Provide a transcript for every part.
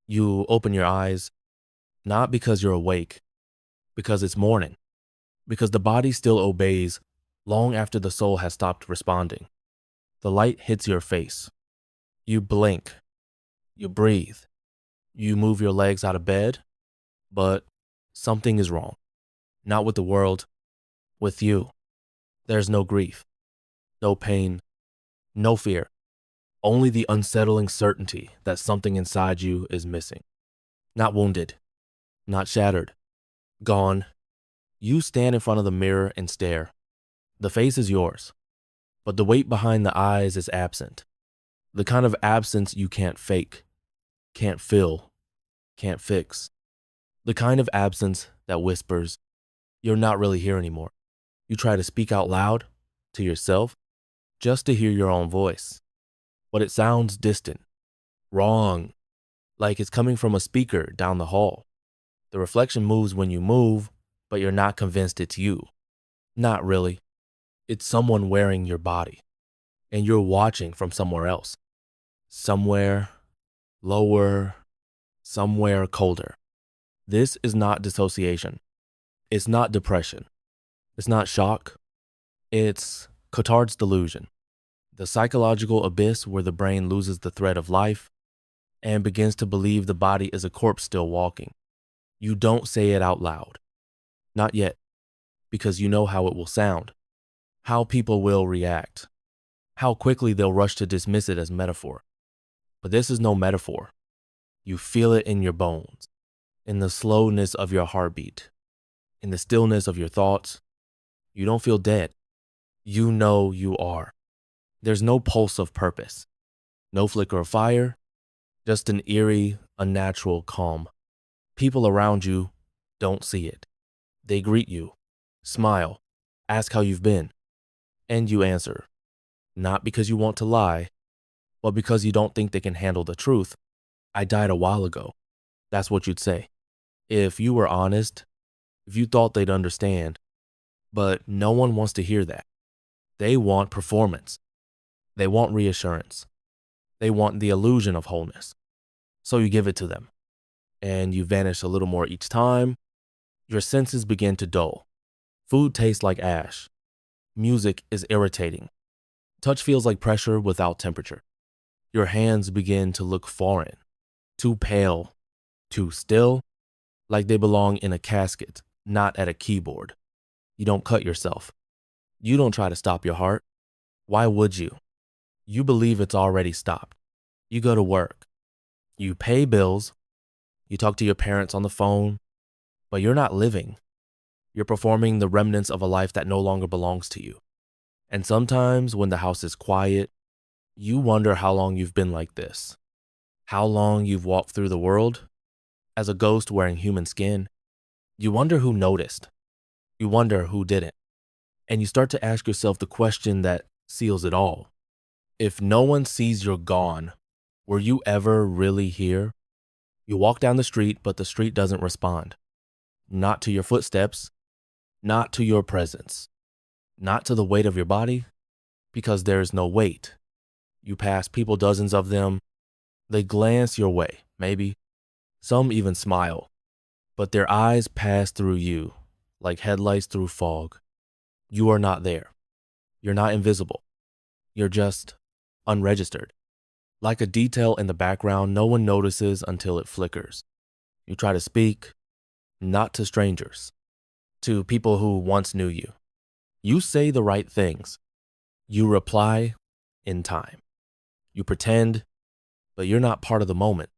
You open your eyes, not because you're awake, because it's morning, because the body still obeys long after the soul has stopped responding. The light hits your face. You blink, you breathe, you move your legs out of bed, but something is wrong. Not with the world, with you. There's no grief, no pain, no fear, only the unsettling certainty that something inside you is missing. Not wounded, not shattered, gone. You stand in front of the mirror and stare. The face is yours, but the weight behind the eyes is absent. The kind of absence you can't fake, can't feel, can't fix. The kind of absence that whispers, you're not really here anymore. You try to speak out loud to yourself just to hear your own voice, but it sounds distant, wrong, like it's coming from a speaker down the hall. The reflection moves when you move, but you're not convinced it's you. Not really. It's someone wearing your body, and you're watching from somewhere else. Somewhere lower, somewhere colder. This is not dissociation. It's not depression. It's not shock. It's Cotard's delusion, the psychological abyss where the brain loses the thread of life and begins to believe the body is a corpse still walking. You don't say it out loud. Not yet, because you know how it will sound, how people will react, how quickly they'll rush to dismiss it as metaphor. But this is no metaphor. You feel it in your bones, in the slowness of your heartbeat, in the stillness of your thoughts. You don't feel dead. You know you are. There's no pulse of purpose, no flicker of fire, just an eerie, unnatural calm. People around you don't see it. They greet you, smile, ask how you've been, and you answer, not because you want to lie, but because you don't think they can handle the truth. I died a while ago. That's what you'd say. If you were honest, if you thought they'd understand, but no one wants to hear that. They want performance. They want reassurance. They want the illusion of wholeness. So you give it to them, and you vanish a little more each time. Your senses begin to dull. Food tastes like ash. Music is irritating. Touch feels like pressure without temperature. Your hands begin to look foreign, too pale, too still, like they belong in a casket, not at a keyboard. You don't cut yourself. You don't try to stop your heart. Why would you? You believe it's already stopped. You go to work. You pay bills. You talk to your parents on the phone, but you're not living. You're performing the remnants of a life that no longer belongs to you. And sometimes when the house is quiet, you wonder how long you've been like this. How long you've walked through the world as a ghost wearing human skin. You wonder who noticed. You wonder who didn't. And you start to ask yourself the question that seals it all. If no one sees you're gone, were you ever really here? You walk down the street, but the street doesn't respond. Not to your footsteps, not to your presence, not to the weight of your body, because there is no weight. You pass people, dozens of them. They glance your way, maybe. Some even smile, but their eyes pass through you like headlights through fog. You are not there. You're not invisible. You're just unregistered. Like a detail in the background no one notices until it flickers. You try to speak, not to strangers, to people who once knew you. You say the right things. You reply in time. You pretend, but you're not part of the moment.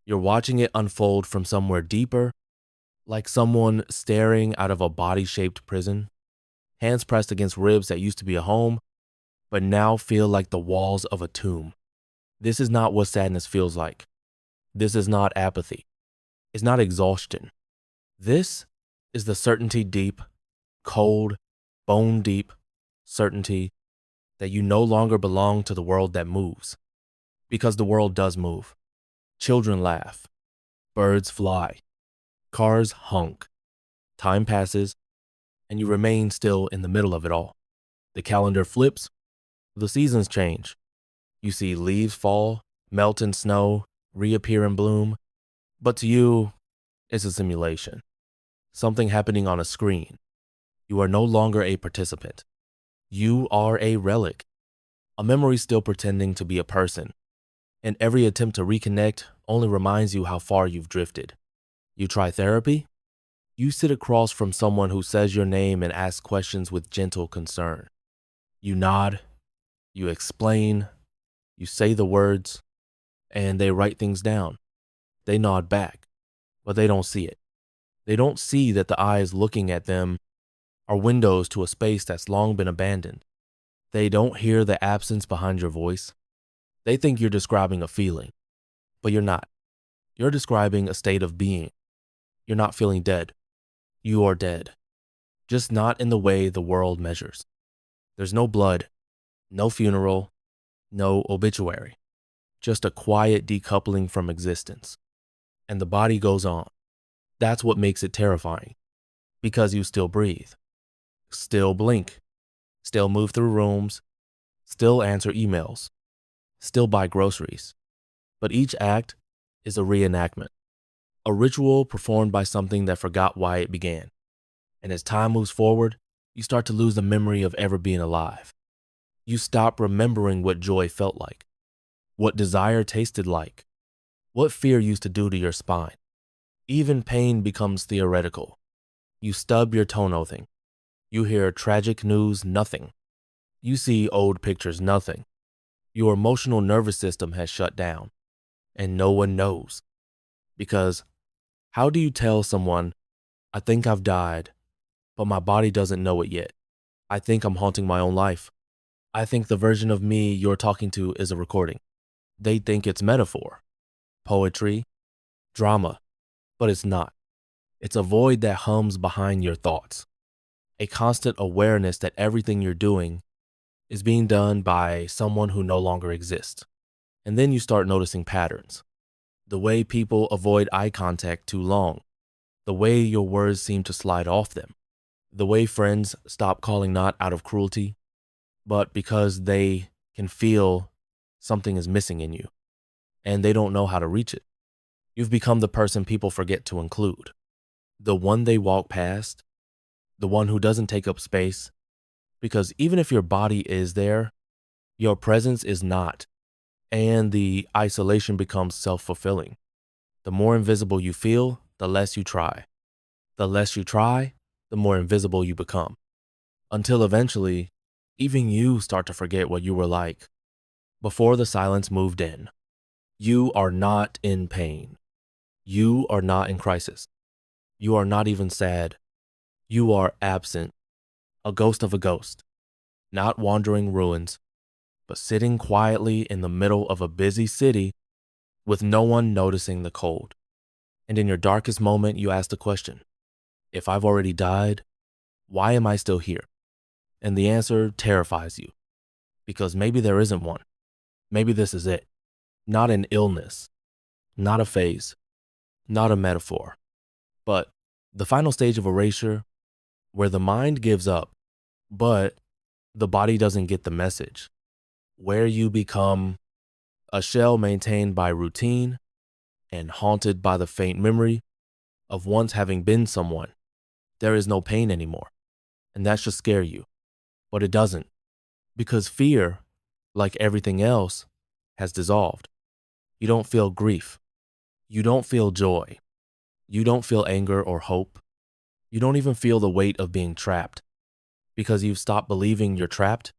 You're watching it unfold from somewhere deeper, like someone staring out of a body-shaped prison, hands pressed against ribs that used to be a home, but now feel like the walls of a tomb. This is not what sadness feels like. This is not apathy. It's not exhaustion. This is the certainty deep, cold, bone deep certainty that you no longer belong to the world that moves. Because the world does move. Children laugh. Birds fly. Cars honk. Time passes, and you remain still in the middle of it all. The calendar flips. The seasons change. You see leaves fall, melt in snow, reappear in bloom, But to you, it's a simulation, something happening on a screen. You are no longer a participant. You are a relic, a memory still pretending to be a person. And every attempt to reconnect only reminds you how far you've drifted. You try therapy? You sit across from someone who says your name and asks questions with gentle concern. You nod, you explain, you say the words, and they write things down. They nod back, but they don't see it. They don't see that the eyes looking at them are windows to a space that's long been abandoned. They don't hear the absence behind your voice. They think you're describing a feeling, but you're not. You're describing a state of being. You're not feeling dead. You are dead, just not in the way the world measures. There's no blood, no funeral, no obituary, just a quiet decoupling from existence. And the body goes on. That's what makes it terrifying, because you still breathe, still blink, still move through rooms, still answer emails, still buy groceries. But each act is a reenactment, a ritual performed by something that forgot why it began. And as time moves forward, you start to lose the memory of ever being alive. You stop remembering what joy felt like, what desire tasted like, what fear used to do to your spine. Even pain becomes theoretical. You stub your toe nothing. You hear tragic news nothing. You see old pictures nothing. Your emotional nervous system has shut down, and no one knows. Because how do you tell someone, I think I've died, but my body doesn't know it yet? I think I'm haunting my own life. I think the version of me you're talking to is a recording. They think it's metaphor, poetry, drama, but it's not. It's a void that hums behind your thoughts, a constant awareness that everything you're doing is being done by someone who no longer exists. And then you start noticing patterns. The way people avoid eye contact too long, the way your words seem to slide off them, the way friends stop calling not out of cruelty, but because they can feel something is missing in you, and they don't know how to reach it. You've become the person people forget to include, the one they walk past, the one who doesn't take up space, because even if your body is there, your presence is not, and the isolation becomes self-fulfilling. The more invisible you feel, the less you try. The less you try, the more invisible you become, until eventually, even you start to forget what you were like before the silence moved in. You are not in pain. You are not in crisis. You are not even sad. You are absent, a ghost of a ghost, not wandering ruins, but sitting quietly in the middle of a busy city with no one noticing the cold. And in your darkest moment, you ask the question, if I've already died, why am I still here? And the answer terrifies you, because maybe there isn't one. Maybe this is it. Not an illness, not a phase, not a metaphor, but the final stage of erasure where the mind gives up, but the body doesn't get the message, where you become a shell maintained by routine and haunted by the faint memory of once having been someone. There is no pain anymore, and that should scare you, but it doesn't, because fear, like everything else, has dissolved. You don't feel grief. You don't feel joy. You don't feel anger or hope. You don't even feel the weight of being trapped, because you've stopped believing you're trapped.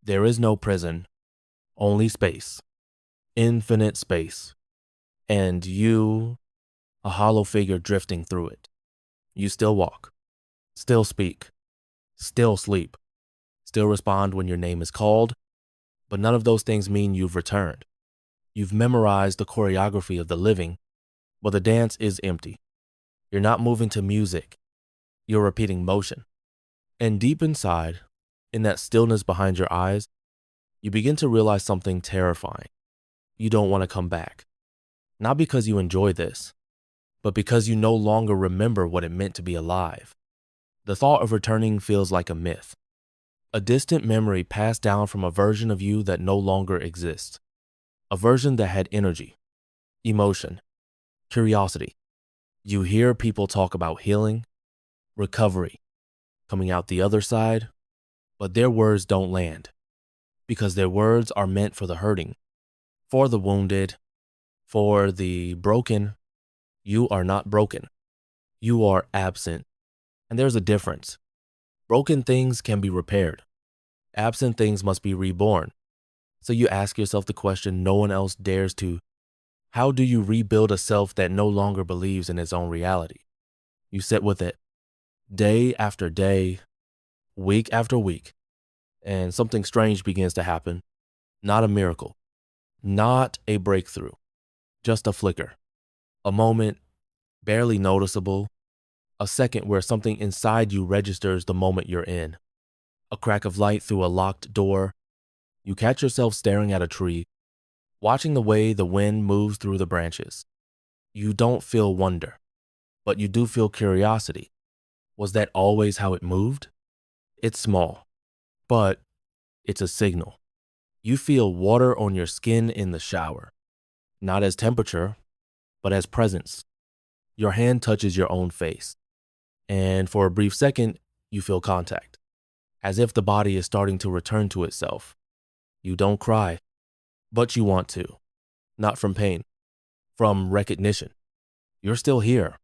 There is no prison, only space, infinite space, and you, a hollow figure drifting through it. You still walk, still speak, still sleep, still respond when your name is called, but none of those things mean you've returned. You've memorized the choreography of the living, but the dance is empty. You're not moving to music. You're repeating motion. And deep inside, in that stillness behind your eyes, you begin to realize something terrifying. You don't want to come back. Not because you enjoy this, but because you no longer remember what it meant to be alive. The thought of returning feels like a myth, a distant memory passed down from a version of you that no longer exists, a version that had energy, emotion, Curiosity. You hear people talk about healing, recovery, coming out the other side, but their words don't land because their words are meant for the hurting, for the wounded, for the broken. You are not broken. You are absent. And there's a difference. Broken things can be repaired. Absent things must be reborn. So you ask yourself the question no one else dares to. How do you rebuild a self that no longer believes in its own reality? You sit with it day after day, week after week, and something strange begins to happen. Not a miracle, not a breakthrough, just a flicker, a moment barely noticeable, a second where something inside you registers the moment you're in, a crack of light through a locked door. You catch yourself staring at a tree, watching the way the wind moves through the branches. You don't feel wonder, but you do feel curiosity. Was that always how it moved? It's small, but it's a signal. You feel water on your skin in the shower, not as temperature, but as presence. Your hand touches your own face, and for a brief second, you feel contact, as if the body is starting to return to itself. You don't cry, but you want to, not from pain, from recognition. You're still here.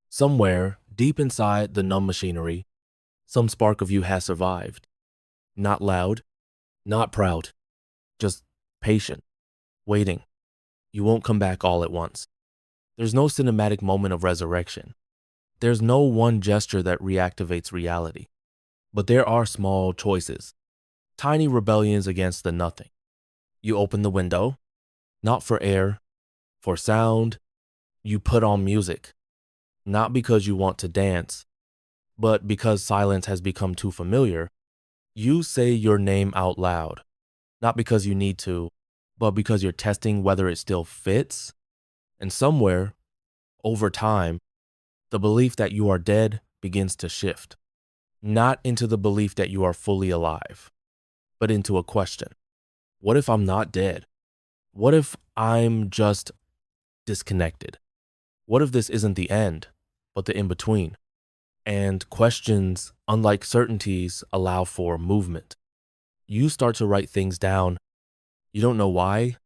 Somewhere, deep inside the numb machinery, some spark of you has survived. Not loud, not proud, just patient, waiting. You won't come back all at once. There's no cinematic moment of resurrection. There's no one gesture that reactivates reality. But there are small choices, tiny rebellions against the nothing. You open the window, not for air, for sound. You put on music, not because you want to dance, but because silence has become too familiar. You say your name out loud, not because you need to, but because you're testing whether it still fits. And somewhere, over time, the belief that you are dead begins to shift, not into the belief that you are fully alive, but into a question. What if I'm not dead? What if I'm just disconnected? What if this isn't the end, but the in-between? And questions, unlike certainties, allow for movement. You start to write things down. You don't know why.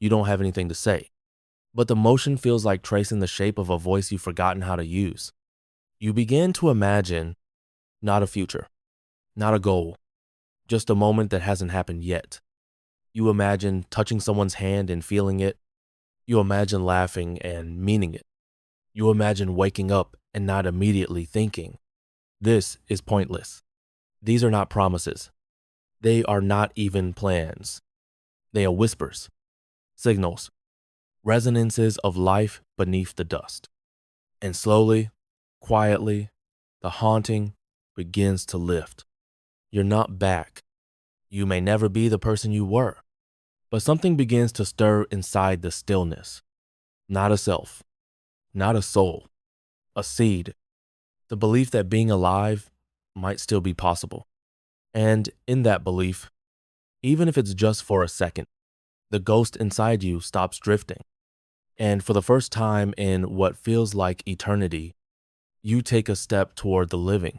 You don't have anything to say. But the motion feels like tracing the shape of a voice you've forgotten how to use. You begin to imagine not a future, not a goal, just a moment that hasn't happened yet. You imagine touching someone's hand and feeling it. You imagine laughing and meaning it. You imagine waking up and not immediately thinking, this is pointless. These are not promises. They are not even plans. They are whispers, signals, resonances of life beneath the dust. And slowly, quietly, the haunting begins to lift. You're not back. You may never be the person you were, but something begins to stir inside the stillness. Not a self, not a soul, a seed, the belief that being alive might still be possible. And in that belief, even if it's just for a second, the ghost inside you stops drifting. And for the first time in what feels like eternity, you take a step toward the living.